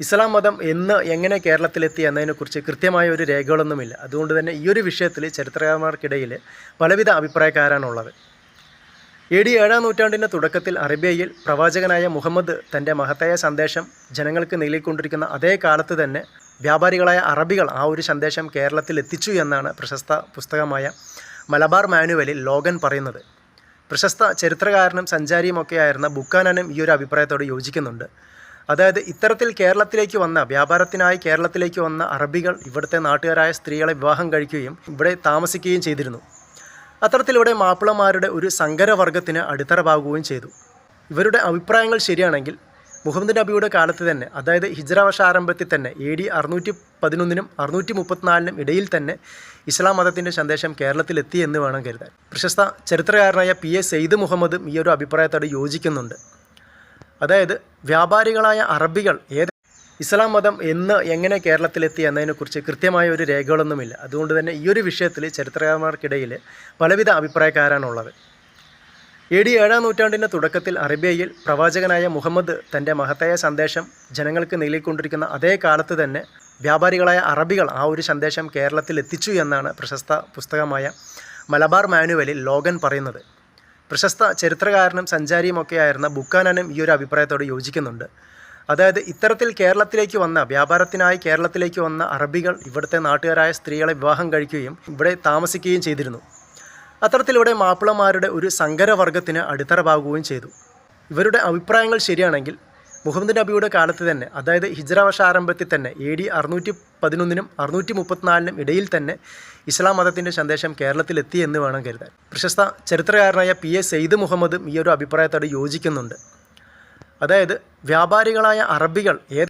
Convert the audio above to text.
ഇസ്ലാം മതം എന്ന് എങ്ങനെ കേരളത്തിലെത്തി എന്നതിനെക്കുറിച്ച് കൃത്യമായ ഒരു രേഖകളൊന്നുമില്ല. അതുകൊണ്ട് തന്നെ ഈ ഒരു വിഷയത്തിൽ ചരിത്രകാരന്മാർക്കിടയിൽ പലവിധ അഭിപ്രായക്കാരാണുള്ളത്. AD 7-ാം നൂറ്റാണ്ടിൻ്റെ തുടക്കത്തിൽ അറേബ്യയിൽ പ്രവാചകനായ മുഹമ്മദ് തൻ്റെ മഹത്തായ സന്ദേശം ജനങ്ങൾക്ക് നൽകിക്കൊണ്ടിരിക്കുന്ന അതേ കാലത്ത് തന്നെ വ്യാപാരികളായ അറബികൾ ആ ഒരു സന്ദേശം കേരളത്തിൽ എത്തിച്ചു എന്നാണ് പ്രശസ്ത പുസ്തകമായ മലബാർ മാനുവലിൽ ലോഗൻ പറയുന്നത്. പ്രശസ്ത ചരിത്രകാരനും സഞ്ചാരിയുമൊക്കെയായിരുന്ന ബുക്കാനനും ഈ ഒരു അഭിപ്രായത്തോട് യോജിക്കുന്നുണ്ട്. അതായത് ഇത്തരത്തിൽ കേരളത്തിലേക്ക് വന്ന വ്യാപാരത്തിനായി കേരളത്തിലേക്ക് വന്ന അറബികൾ ഇവിടുത്തെ നാട്ടുകാരായ സ്ത്രീകളെ വിവാഹം കഴിക്കുകയും ഇവിടെ താമസിക്കുകയും ചെയ്തിരുന്നു. അത്തരത്തിലൂടെ മാപ്പിളമാരുടെ ഒരു സങ്കരവർഗത്തിന് അടിത്തറവാകുകയും ചെയ്തു. ഇവരുടെ അഭിപ്രായങ്ങൾ ശരിയാണെങ്കിൽ മുഹമ്മദ് നബിയുടെ കാലത്ത് തന്നെ, അതായത് ഹിജ്റ വർഷാരംഭത്തിൽ തന്നെ AD 611-നും 634-നും ഇടയിൽ തന്നെ ഇസ്ലാം മതത്തിൻ്റെ സന്ദേശം കേരളത്തിലെത്തി എന്ന് വേണം കരുതാൻ. പ്രശസ്ത ചരിത്രകാരനായ PA സെയ്ദ് മുഹമ്മദും ഈ ഒരു അഭിപ്രായത്തോട് യോജിക്കുന്നുണ്ട്. അതായത് വ്യാപാരികളായ അറബികൾ ഇസ്ലാം മതം എന്ന് എങ്ങനെ കേരളത്തിലെത്തി എന്നതിനെക്കുറിച്ച് കൃത്യമായ ഒരു രേഖകളൊന്നുമില്ല. അതുകൊണ്ട് തന്നെ ഈ ഒരു വിഷയത്തിൽ ചരിത്രകാരന്മാർക്കിടയിൽ പലവിധ അഭിപ്രായക്കാരാണുള്ളത്. AD 7-ാം നൂറ്റാണ്ടിൻ്റെ തുടക്കത്തിൽ അറേബ്യയിൽ പ്രവാചകനായ മുഹമ്മദ് തൻ്റെ മഹത്തായ സന്ദേശം ജനങ്ങൾക്ക് നൽകിക്കൊണ്ടിരിക്കുന്ന അതേ കാലത്ത് തന്നെ വ്യാപാരികളായ അറബികൾ ആ ഒരു സന്ദേശം കേരളത്തിൽ എത്തിച്ചു എന്നാണ് പ്രശസ്ത പുസ്തകമായ മലബാർ മാനുവലിൽ ലോഗൻ പറയുന്നത്. പ്രശസ്ത ചരിത്രകാരനും സഞ്ചാരിയുമൊക്കെയായിരുന്ന ബുക്കാനനും ഈ ഒരു അഭിപ്രായത്തോട് യോജിക്കുന്നുണ്ട്. അതായത് ഇത്തരത്തിൽ കേരളത്തിലേക്ക് വന്ന വ്യാപാരത്തിനായി കേരളത്തിലേക്ക് വന്ന അറബികൾ ഇവിടുത്തെ നാട്ടുകാരായ സ്ത്രീകളെ വിവാഹം കഴിക്കുകയും ഇവിടെ താമസിക്കുകയും ചെയ്തിരുന്നു. അത്തരത്തിലൂടെ മാപ്പിളമാരുടെ ഒരു സങ്കരവർഗത്തിന് അടിത്തറവാകുകയും ചെയ്തു. ഇവരുടെ അഭിപ്രായങ്ങൾ ശരിയാണെങ്കിൽ മുഹമ്മദ് നബിയുടെ കാലത്ത് തന്നെ, അതായത് ഹിജ്റ വർഷാരംഭത്തിൽ തന്നെ AD 611-നും 634-നും ഇടയിൽ തന്നെ ഇസ്ലാം മതത്തിൻ്റെ സന്ദേശം കേരളത്തിലെത്തി എന്ന് വേണം കരുതാൻ. പ്രശസ്ത ചരിത്രകാരനായ PA സെയ്ദ് മുഹമ്മദും ഈ ഒരു അഭിപ്രായത്തോട് യോജിക്കുന്നുണ്ട്. അതായത് വ്യാപാരികളായ അറബികൾ